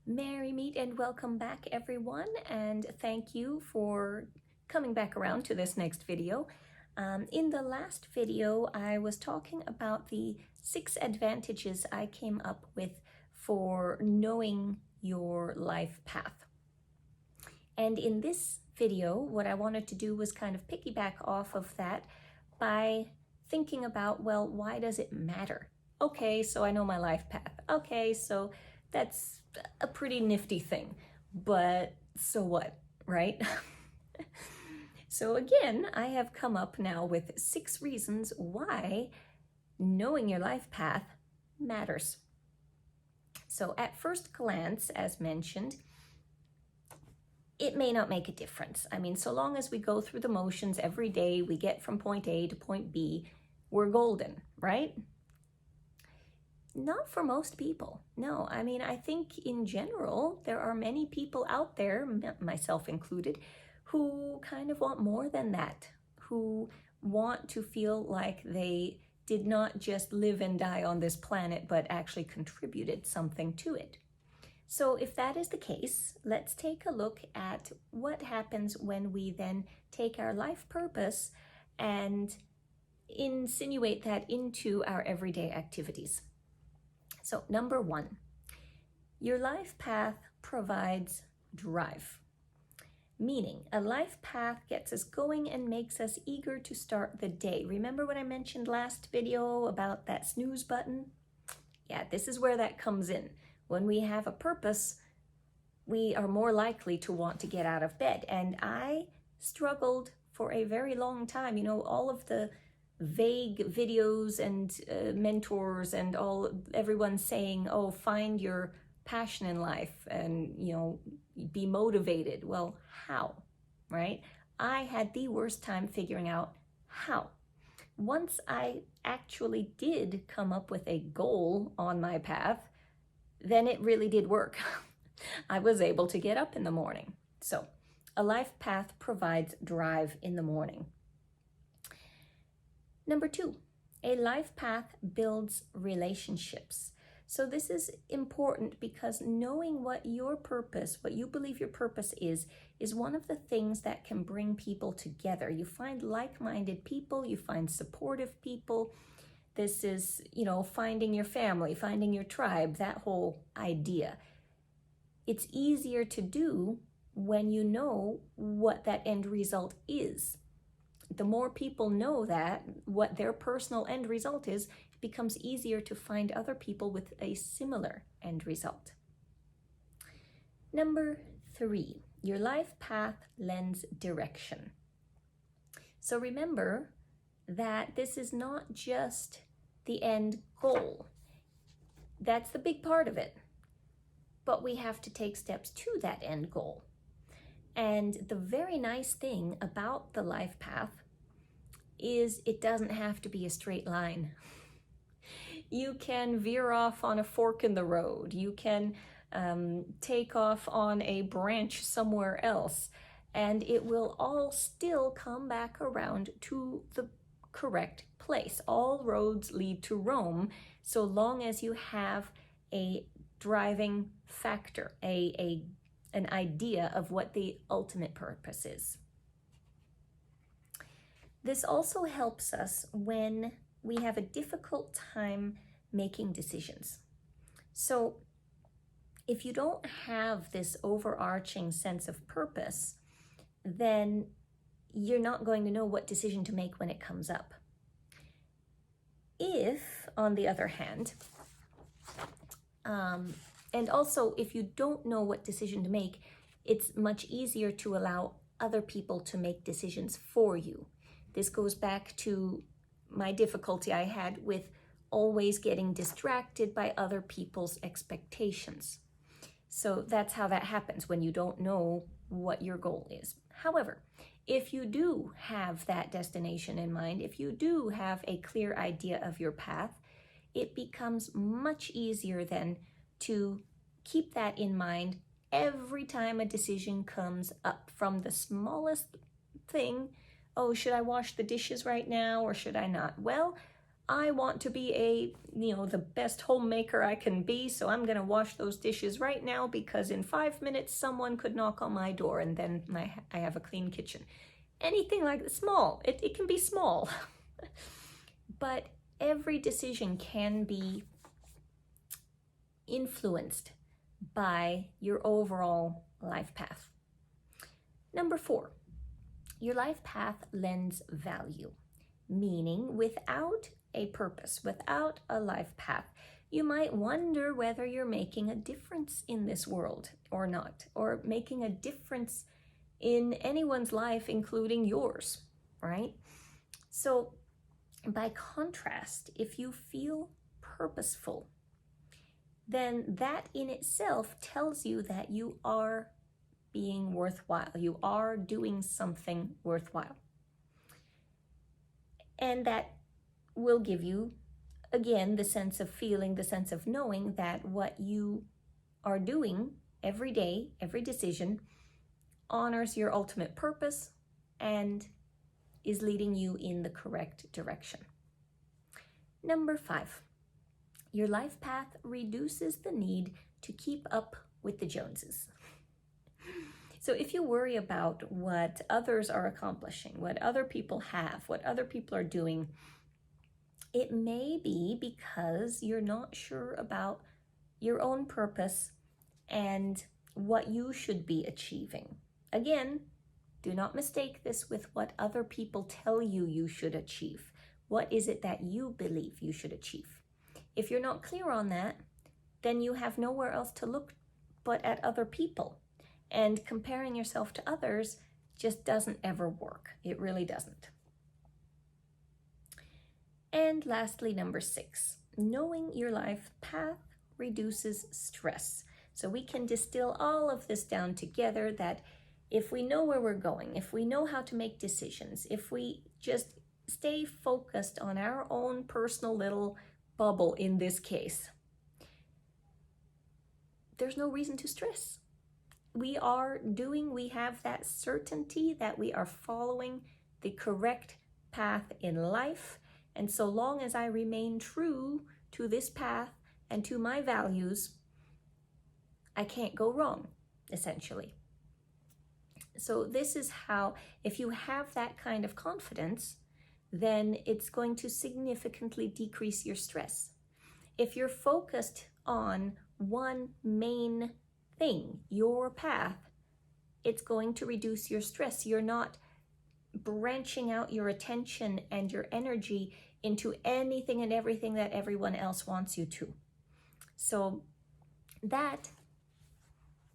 Merry meet and welcome back, everyone, and thank you for coming back around to this next video. In the last video, I was talking about the 6 advantages I came up with for knowing your life path. And in this video, what I wanted to do was kind of piggyback off of that by thinking about, well, why does it matter? Okay, so I know my life path. Okay, so that's a pretty nifty thing, but so what, right? So again, I have come up now with 6 reasons why knowing your life path matters. So at first glance, as mentioned, it may not make a difference. I mean, so long as we go through the motions every day, we get from point A to point B, we're golden, right? Not for most people. No, I mean, I think in general, there are many people out there, myself included, who kind of want more than that, who want to feel like they did not just live and die on this planet, but actually contributed something to it. So if that is the case, let's take a look at what happens when we then take our life purpose and insinuate that into our everyday activities. So number 1, your life path provides drive. Meaning, a life path gets us going and makes us eager to start the day. Remember what I mentioned last video about that snooze button? Yeah, this is where that comes in. When we have a purpose, we are more likely to want to get out of bed. And I struggled for a very long time. You know, all of the vague videos and mentors and everyone saying, oh, find your passion in life and, you know, be motivated. Well, how, right? I had the worst time figuring out how. Once I actually did come up with a goal on my path, then it really did work. I was able to get up in the morning. So a life path provides drive in the morning. Number 2, a life path builds relationships. So this is important because knowing what your purpose, what you believe your purpose is one of the things that can bring people together. You find like-minded people, you find supportive people. This is, you know, finding your family, finding your tribe, that whole idea. It's easier to do when you know what that end result is. The more people know that, what their personal end result is, it becomes easier to find other people with a similar end result. Number 3, your life path lends direction. So remember that this is not just the end goal. That's the big part of it. But we have to take steps to that end goal. And the very nice thing about the life path is it doesn't have to be a straight line. You can veer off on a fork in the road. You can take off on a branch somewhere else, and it will all still come back around to the correct place. All roads lead to Rome, so long as you have a driving factor, an idea of what the ultimate purpose is. This also helps us when we have a difficult time making decisions. So if you don't have this overarching sense of purpose, then you're not going to know what decision to make when it comes up. If, on the other hand, and also if you don't know what decision to make, it's much easier to allow other people to make decisions for you. This goes back to my difficulty I had with always getting distracted by other people's expectations. So that's how that happens when you don't know what your goal is. However, if you do have that destination in mind, if you do have a clear idea of your path, it becomes much easier then to keep that in mind every time a decision comes up, from the smallest thing. Oh, should I wash the dishes right now or should I not? Well, I want to be the best homemaker I can be, so I'm going to wash those dishes right now because in 5 minutes someone could knock on my door and then I have a clean kitchen. Anything like that, small. It can be small. But every decision can be influenced by your overall life path. Number 4, your life path lends value, meaning without a purpose, without a life path, you might wonder whether you're making a difference in this world or not, or making a difference in anyone's life, including yours, right? So by contrast, if you feel purposeful, then that in itself tells you that you are being worthwhile. You are doing something worthwhile. And that will give you, again, the sense of feeling, the sense of knowing that what you are doing every day, every decision, honors your ultimate purpose and is leading you in the correct direction. Number 5, your life path reduces the need to keep up with the Joneses. So if you worry about what others are accomplishing, what other people have, what other people are doing, it may be because you're not sure about your own purpose and what you should be achieving. Again, do not mistake this with what other people tell you you should achieve. What is it that you believe you should achieve? If you're not clear on that, then you have nowhere else to look but at other people. And comparing yourself to others just doesn't ever work. It really doesn't. And lastly, number 6, knowing your life path reduces stress. So we can distill all of this down together, that if we know where we're going, if we know how to make decisions, if we just stay focused on our own personal little bubble in this case, there's no reason to stress. We have that certainty that we are following the correct path in life. And so long as I remain true to this path and to my values, I can't go wrong, essentially. So this is how, if you have that kind of confidence, then it's going to significantly decrease your stress. If you're focused on one main thing, your path, it's going to reduce your stress. You're not branching out your attention and your energy into anything and everything that everyone else wants you to. So that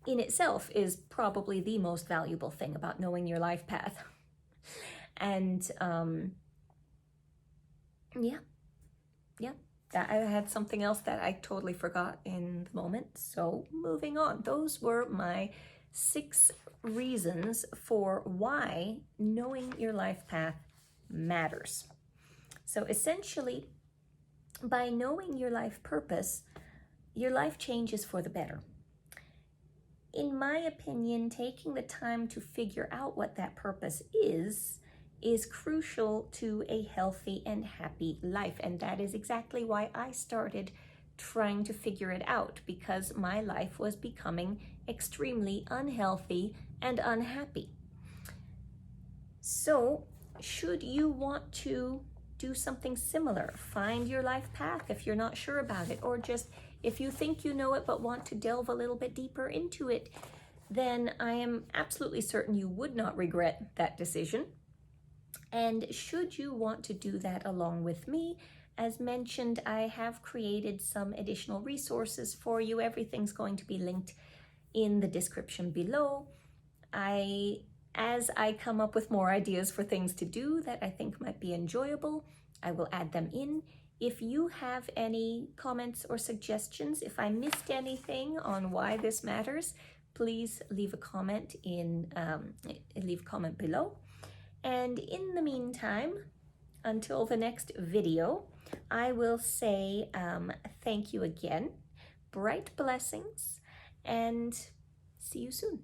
in itself is probably the most valuable thing about knowing your life path. And I had something else that I totally forgot in the moment. So moving on, those were my 6 reasons for why knowing your life path matters. So essentially, by knowing your life purpose, your life changes for the better. In my opinion, taking the time to figure out what that purpose is crucial to a healthy and happy life. And that is exactly why I started trying to figure it out, because my life was becoming extremely unhealthy and unhappy. So, should you want to do something similar, find your life path if you're not sure about it, or just if you think you know it but want to delve a little bit deeper into it, then I am absolutely certain you would not regret that decision. And should you want to do that along with me, as mentioned, I have created some additional resources for you. Everything's going to be linked in the description below. As I come up with more ideas for things to do that I think might be enjoyable, I will add them in. If you have any comments or suggestions, if I missed anything on why this matters, please leave a comment below. And in the meantime, until the next video, I will say thank you again, bright blessings, and see you soon.